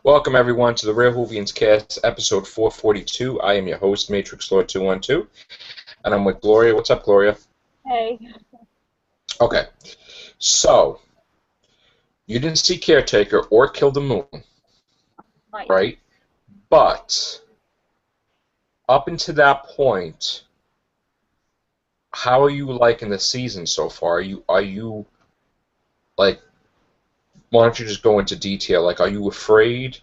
Welcome everyone to the Real Whovians Cast, episode 442. I am your host, Matrixlord 212, and I'm with Gloria. What's up, Gloria? Hey. Okay, so you didn't see Caretaker or Kill the Moon, Nice. right? But up until that point, how are you liking the season so far? Are you like? Why don't you just go into detail? Like, are you afraid?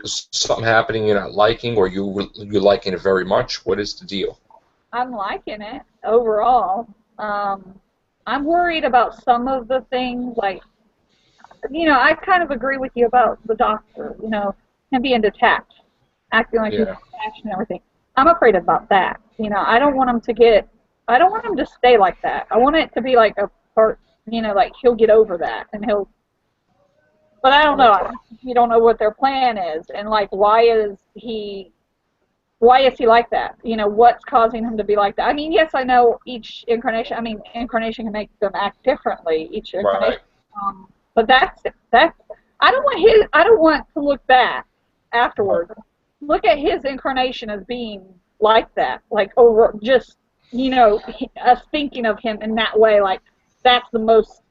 Something happening you're not liking, or you liking it very much? What is the deal? I'm liking it overall. I'm worried about some of the things, like, I kind of agree with you about the doctor, him being detached, acting like he's Yeah. detached and everything. I'm afraid about that. I don't want him I don't want him to stay like that. I want it to be like a part, like he'll get over that and but I don't know. Okay. You don't know what their plan is, and like, why is he like that? What's causing him to be like that? I mean, yes, I know each incarnation. I mean, incarnation can make them act differently. Each Right. incarnation, but that's. I don't want to look back afterwards. Look at his incarnation as being like that, like over just us thinking of him in that way. Like that's the most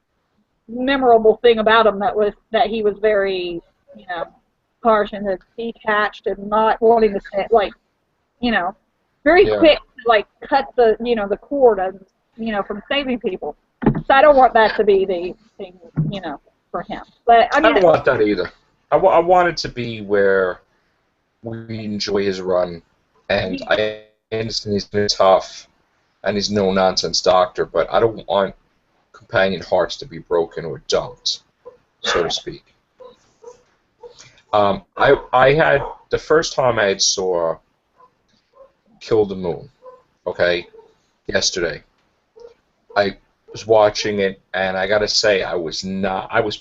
memorable thing about him, that he was very, you know, harsh and detached and not wanting to say, like, you know, very Yeah. quick to, like, cut the cord of, from saving people. So I don't want that to be the thing, for him. But I I mean, don't want that either. I want it to be where we enjoy his run, and I understand he's been tough, and he's no nonsense doctor, but I don't want companion hearts to be broken or dumped, so to speak. I had the first time I had saw Kill the Moon, okay, yesterday. I was watching it, and I gotta say, I was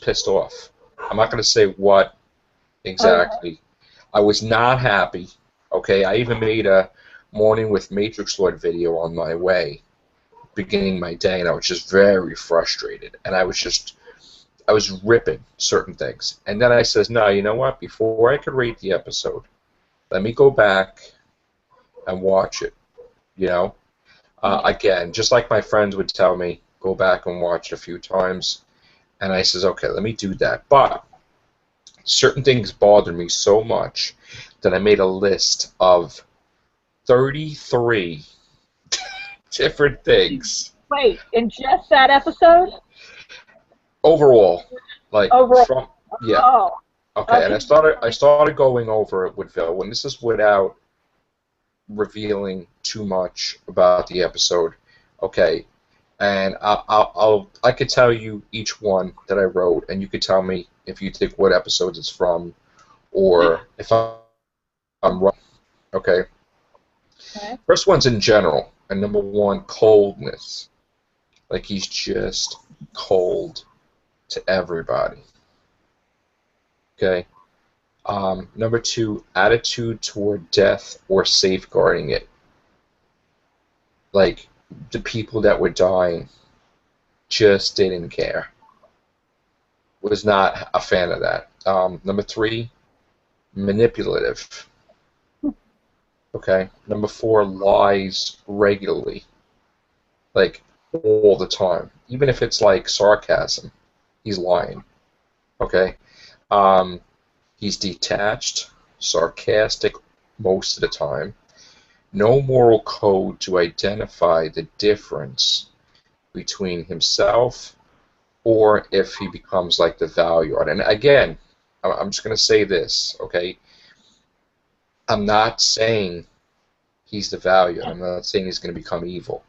pissed off. I'm not gonna say what okay. exactly. I was not happy. Okay, I even made a morning with Matrixlord video on my way, beginning my day, and I was just very frustrated. And I was ripping certain things. And then I says, no, you know what? Before I could rate the episode, let me go back and watch it. You know, Yeah. again, just like my friends would tell me, go back and watch it a few times. And I says, okay, let me do that. But certain things bothered me so much that I made a list of 33 different things Wait, in just that episode? overall, like Overall? from yeah. Oh, Okay, and can you I started going over it with Phil, and this is without revealing too much about the episode. Okay, and I could tell you each one that I wrote, and you could tell me if you think what episodes it's from, or if I'm wrong. Okay, okay. first one's in general, and number one, coldness. Like he's just cold to everybody. Okay. Number two, attitude toward death or safeguarding it. Like the people that were dying just didn't care. Was not a fan of that. Number three, manipulative. Okay. Number four, lies regularly, like all the time. Even if it's like sarcasm, he's lying. Okay. Um, he's detached, sarcastic most of the time. No moral code to identify the difference between himself or if he becomes like the value. And again, I'm just going to say this, okay? I'm not saying he's the value. I'm not saying he's going to become evil.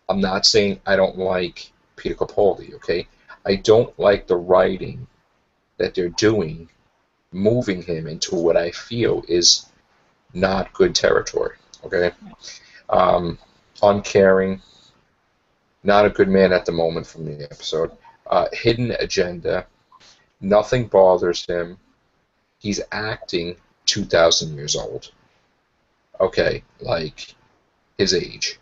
I'm not saying I don't like Peter Capaldi, okay? I don't like the writing that they're doing, moving him into what I feel is not good territory, okay? Um, uncaring, not a good man at the moment from the episode. Hidden agenda, nothing bothers him. He's acting 2,000 years old. Okay, like his age.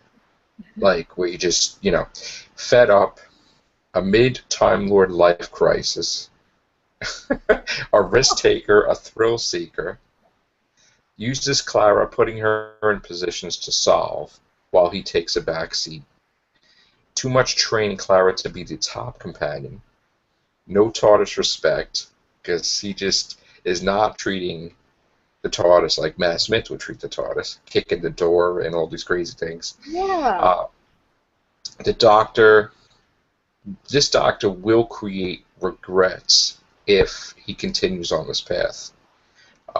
Like where you just, fed up, a mid-Time Lord life crisis, a risk taker, a thrill seeker, uses Clara, putting her in positions to solve while he takes a backseat. Too much training Clara to be the top companion. No TARDIS respect, because he just is not treating the TARDIS like Matt Smith would treat the TARDIS, kicking the door and all these crazy things. Yeah. The Doctor, this Doctor will create regrets if he continues on this path.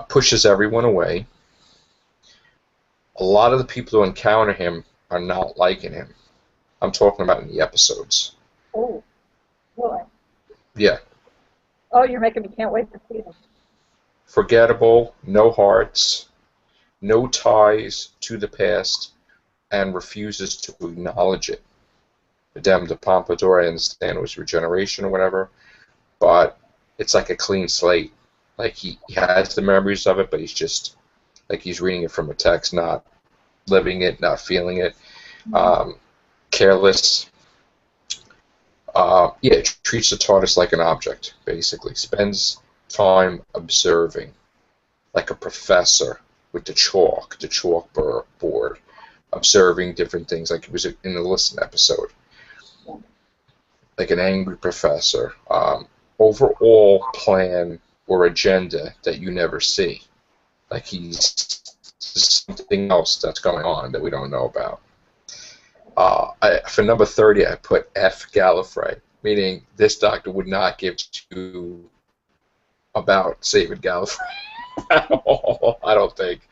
Pushes everyone away. A lot of the people who encounter him are not liking him. I'm talking about in the episodes. Oh, really? Yeah. Oh, you're making me can't wait to see them. Forgettable, no hearts, no ties to the past, and refuses to acknowledge it. Madame de Pompadour, I understand it was regeneration or whatever, but it's like a clean slate. Like he has the memories of it, but he's just like he's reading it from a text, not living it, not feeling it. Careless. Yeah, treats the TARDIS like an object, basically. Spends time observing, like a professor with the chalkboard, observing different things, like it was in the Listen episode. Like an angry professor. Overall plan or agenda that you never see. Like he's something else that's going on that we don't know about. For number 30, I put F. Gallifrey, meaning this Doctor would not give to about saving Gallifrey at all, I don't think.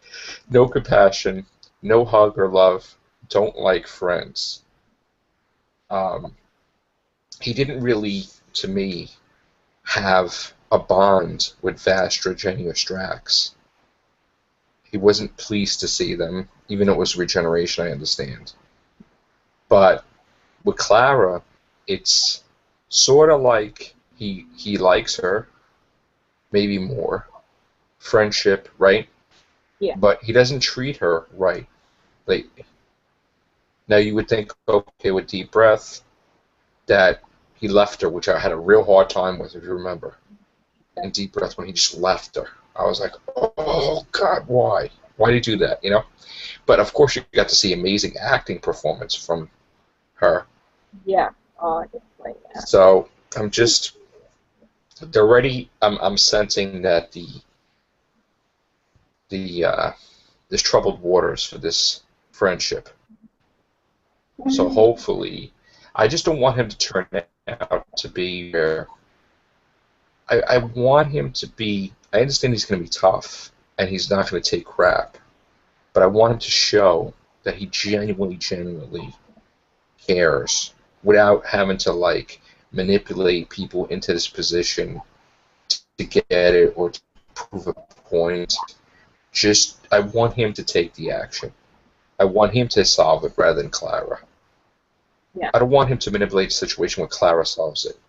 No compassion, no hug or love, don't like friends. He didn't really, to me, have a bond with Vastra, Jenny, or Strax. He wasn't pleased to see them, even though it was regeneration, I understand. But with Clara, it's sort of like he likes her, maybe more. Friendship, right? Yeah. But he doesn't treat her right lately. Now you would think, okay, with Deep Breath, that he left her, which I had a real hard time with, if you remember. In Deep Breath, when he just left her, I was like, oh God, why? Why did he do that? You know. But of course, you got to see amazing acting performance from her. Yeah. Oh, I just like that. So I'm just already. I'm sensing that there's troubled waters for this friendship. So hopefully, I just don't want him to turn out to be where. I want him to be. I understand he's going to be tough and he's not going to take crap, but I want him to show that he genuinely cares without having to like manipulate people into this position to get it or to prove a point. Just I want him to take the action. I want him to solve it rather than Clara. Yeah. I don't want him to manipulate the situation when Clara solves it.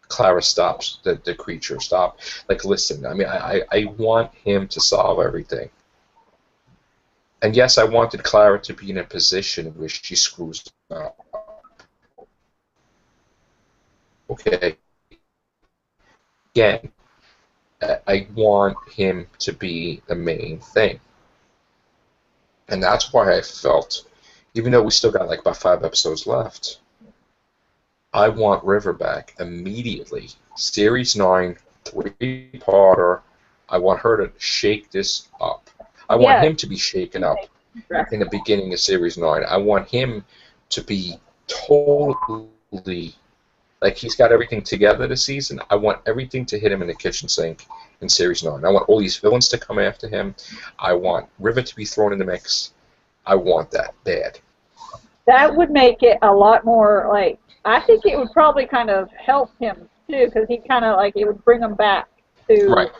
Clara stops the creature. Stop. Like, listen, I mean, I want him to solve everything. And yes, I wanted Clara to be in a position where she screws up. Okay. Again, I want him to be the main thing. And that's why I felt, even though we still got like about 5 episodes left, I want River back immediately. Series 9, 3-parter. I want her to shake this up. I want him to be shaken up in the beginning of Series 9. I want him to be totally, like he's got everything together this season. I want everything to hit him in the kitchen sink in Series 9. I want all these villains to come after him. I want River to be thrown in the mix. I want that bad. That would make it a lot more, like, I think it would probably kind of help him, too, because he kind of, like, it would bring him back to... Right.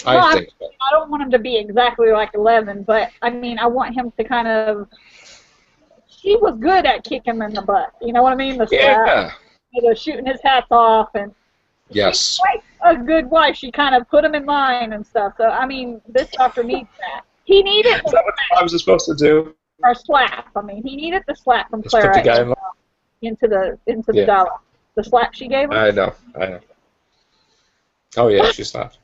I think so. I don't want him to be exactly like 11, but, I mean, I want him to kind of... She was good at kicking him in the butt, you know what I mean? The slap, shooting his hats off, and... Yes. She's quite a good wife. She kind of put him in line and stuff, so, I mean, this Doctor needs that. He needed... Is that what the wives are supposed to do? Or slap. I mean, he needed the slap from Clara into the dialogue. The slap she gave him. I know. Oh yeah, she slapped.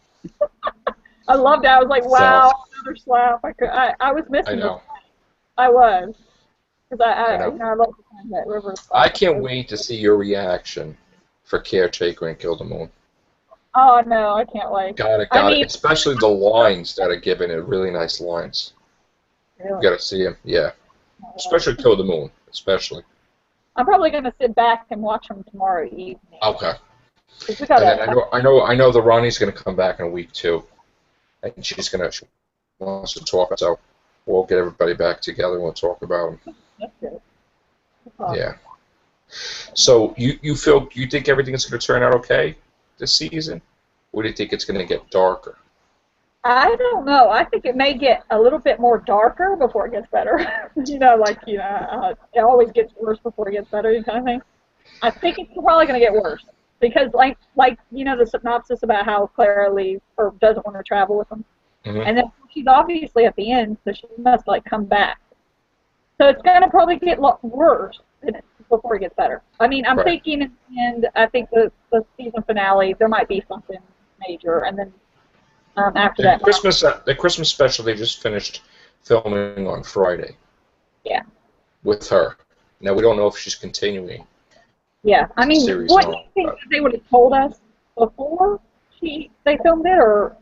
I loved it. I was like, So wow, another slap. I was I missing this. know, I was. Because I I, know. you know, I love the time that River I slap. can't wait to see your reaction for Caretaker and Kill the Moon. Oh, no, I can't wait. Got it, I got it. mean, Especially the lines that are given it, really nice lines. You really. gotta see them, yeah. Especially Kill the Moon, especially. I'm probably going to sit back and watch them tomorrow evening. Okay. Because we got And then to. I know the Ronnie's gonna come back in a week too, and she wants to talk. So we'll get everybody back together and we'll talk about them. That's good. That's awesome. Yeah. So you think everything is gonna turn out okay this season, or do you think it's gonna get darker? I don't know. I think it may get a little bit more darker before it gets better. It always gets worse before it gets better, kind of thing. I think it's probably going to get worse because, the synopsis about how Clara leaves or doesn't want to travel with them, Hmm. and then she's obviously at the end, so she must come back. So it's going to probably get worse before it gets better. I mean, I'm Right. thinking in the end, I think the season finale there might be something major, and then after that, The Christmas special they just finished filming on Friday yeah. with her. Now we don't know if she's continuing Yeah, I the mean, series what and do you all. think that they would have told us before they filmed it, or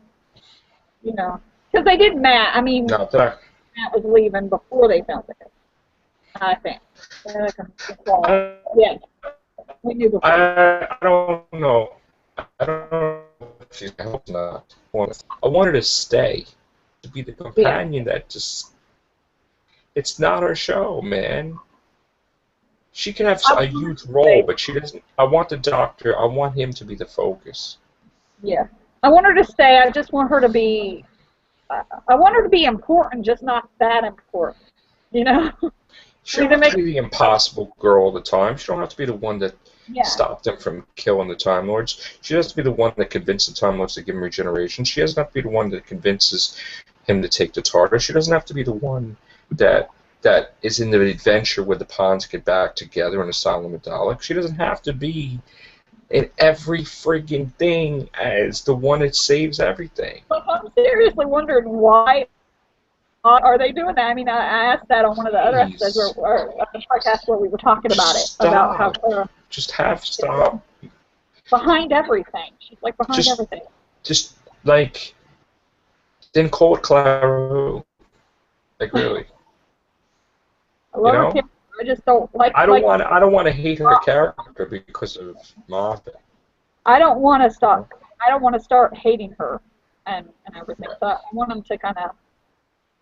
because they did Matt. I mean, No, that Matt was leaving before they filmed it. I think. I, Yeah, we knew before. I don't know. I don't know if she's. I hope not. I want her to stay, to be the Yeah, companion that just. It's not her show, man. She can have I a want her huge to role, stay. but she doesn't. I want the Doctor. I want him to be the focus. Yeah, I want her to stay. I just want her to be. I want her to be important, just not that important. You know, She don't either have to make. be the impossible girl all the time. She don't have to be the one that Yeah, stopped them from killing the Time Lords. She has to be the one that convinced the Time Lords to give him regeneration. She doesn't have to be the one that convinces him to take the TARDIS. She doesn't have to be the one that is in the adventure where the pawns get back together in Asylum of Dalek. She doesn't have to be in every friggin' thing as the one that saves everything. but I'm seriously wondering why are they doing that? I mean, I asked that on one of the other episodes, Please, or the podcast where we were talking about it, just about how stop. Just have stop. behind everything. She's like behind Just, everything. just like, then call it Clara. Like really, I you love her know? character. I just don't I don't want to hate her character because of Martha. I don't want to You stop. know? I don't want to start hating her and everything. So I want them to kind of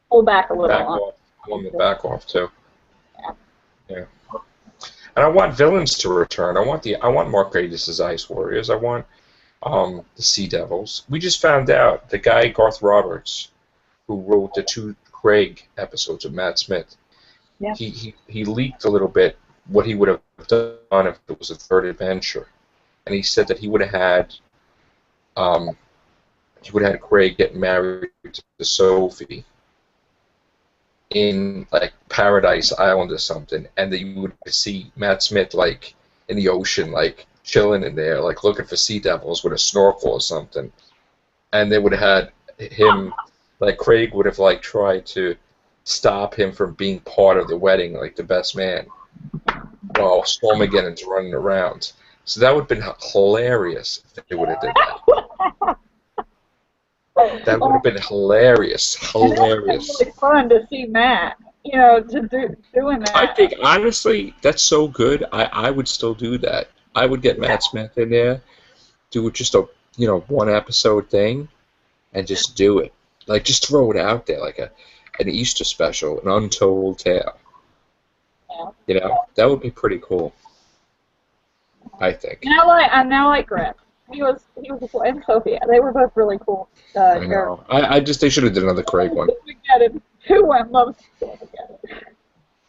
pull back a little Back on. off. I want them to back off too. Yeah. Yeah. And I want villains to return. I want Mark Gatiss' Ice Warriors. I want the Sea Devils. We just found out the guy Garth Roberts, who wrote the two Craig episodes of Matt Smith, Yeah. he leaked a little bit what he would have done if it was a third adventure, and he said that um, he would have had Craig get married to Sophie in like Paradise Island or something, and that you would see Matt Smith like in the ocean, like chilling in there, like looking for sea devils with a snorkel or something, and they would have had him, like Craig would have like tried to stop him from being part of the wedding, like the best man, while Stormageddon's running around. So that would have been hilarious if they would have did that. That would have been hilarious. And that would have been Hilarious. really fun to see Matt, doing I that. think honestly, that's so good. I would still do that. I would get Matt Smith in there, do just a one episode thing, and just do it. Like just throw it out there like an Easter special, an untold tale. Yeah. That would be pretty cool. I think. And I now like Greg. He was and Sophia. They were both really cool I characters. know. I just they should have did another Craig one. Stormageddon. Who went loves Stormageddon?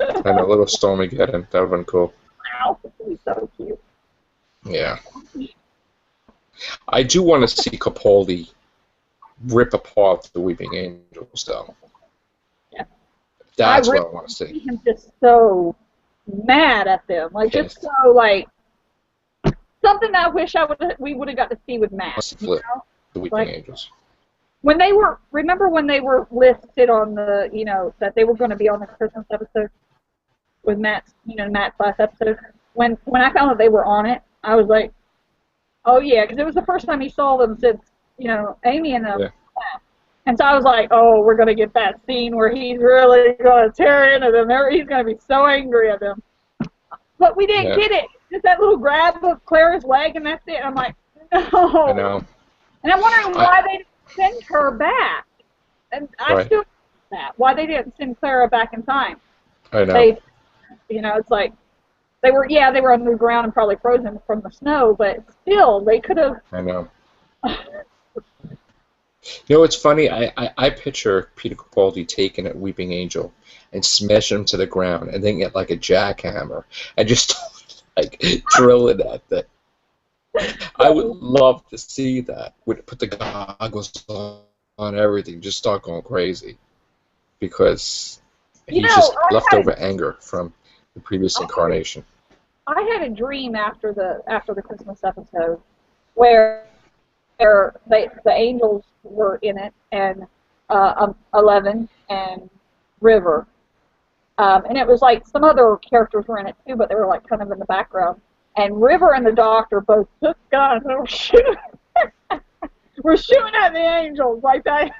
And a little Stormageddon. That would have been cool. Wow, he's so cute. Yeah. I do want to see Capaldi rip apart the Weeping Angels, though. Yeah. That's I what really I want to see see. him just so mad at them, like just Pissed. so something that I wish we would have got to see with Matt. Let's flip the Weeping Like, Angels. when they were, remember when they were listed on the, that they were going to be on the Christmas episode with Matt's, Matt's last episode. When I found that they were on it, I was like, oh yeah, because it was the first time he saw them since, Amy and them. Yeah. And so I was like, oh, we're going to get that scene where he's really going to tear into them. He's going to be so angry at them. But we didn't get it. Just that little grab of Clara's leg, and that's it. I'm like, no. I know. And I'm wondering why they didn't send her back. And I still don't know that. Why they didn't send Clara back in time. I know. It's like, they were underground and probably frozen from the snow, but still, they could have. I know. It's funny. I picture Peter Capaldi taking a Weeping Angel and smashing him to the ground, and then get like a jackhammer and just like drill it at them. I would love to see that. Would put the goggles on everything, just start going crazy, because he's just leftover anger from the previous incarnation. I had a dream after the Christmas episode where the angels were in it, and 11 and River, and it was like some other characters were in it too, but they were like kind of in the background. And River and the Doctor both took guns and were shooting. We're shooting at the angels like that.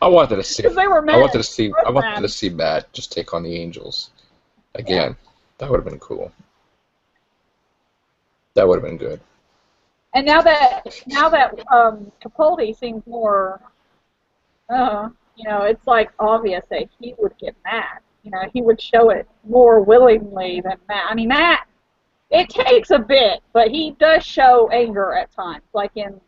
I wanted to see. They were mad. I wanted to see Matt just take on the angels again. Yeah. That would have been cool. That would have been good. And now that Capaldi seems more, it's like obvious that he would get mad. He would show it more willingly than Matt. I mean, Matt, it takes a bit, but he does show anger at times, like in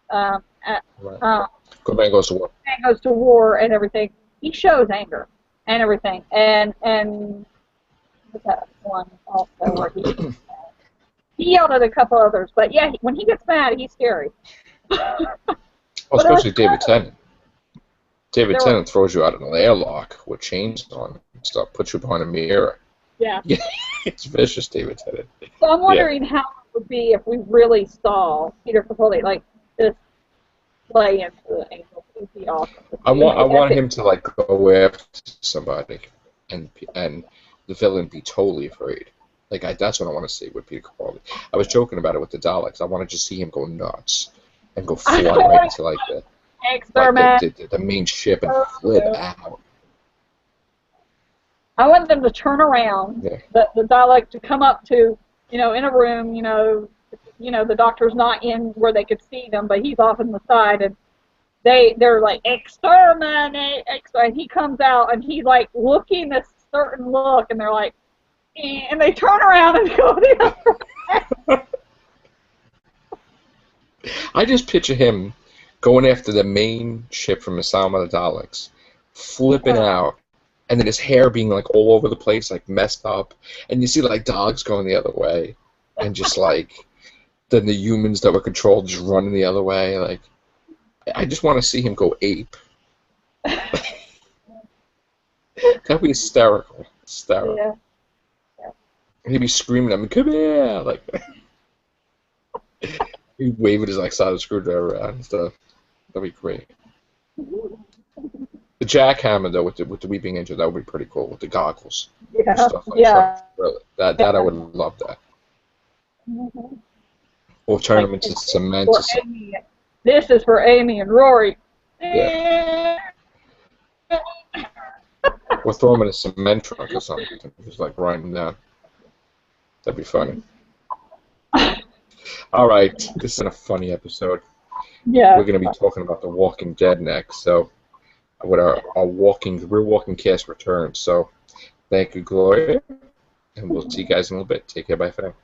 Good Man Goes to War. Man Goes to War and everything. He shows anger and everything. And what's that one also where he yelled at a couple others. But yeah, when he gets mad, he's scary. Especially David Tennant. David Tennant throws you out of an airlock with chains on and stuff, puts you behind a mirror. Yeah. It's vicious, David Tennant. So I'm wondering how it would be if we really saw Peter Capaldi like just play into the angels. It would be awesome. I want him to like go after somebody, and the villain be totally afraid. Like that's what I want to see with Peter Capaldi. I was joking about it with the Daleks. I wanted to see him go nuts and go flying right into like the main ship and flip out. I want them to turn around, the Dalek to come up to, in a room, the Doctor's not in where they could see them, but he's off in the side, and they're like, exterminate, and he comes out, and he's like looking this certain look, and they're like, and they turn around and go the other way. I just picture him going after the main ship from Asylum of the Daleks, flipping out, and then his hair being like all over the place, like messed up, and you see like dogs going the other way, and just like then the humans that were controlled just running the other way. Like, I just want to see him go ape. That'd be hysterical. Yeah. He'd be screaming at me, "Come here!" Like he'd waving his like side of the screwdriver around and stuff. That'd be great. The jackhammer though, with the Weeping Angel, that would be pretty cool with the goggles. Yeah. And stuff like that. I would love that. Mm-hmm. Or turn them into cement. This is for Amy and Rory. Yeah. Or throw them in a cement truck or something. Just like write them down. That'd be funny. All right, this is a funny episode. Yeah. We're going to be talking about The Walking Dead next, so with our Real Walking Cast returns. So thank you, Gloria, and we'll see you guys in a little bit. Take care. Bye for now.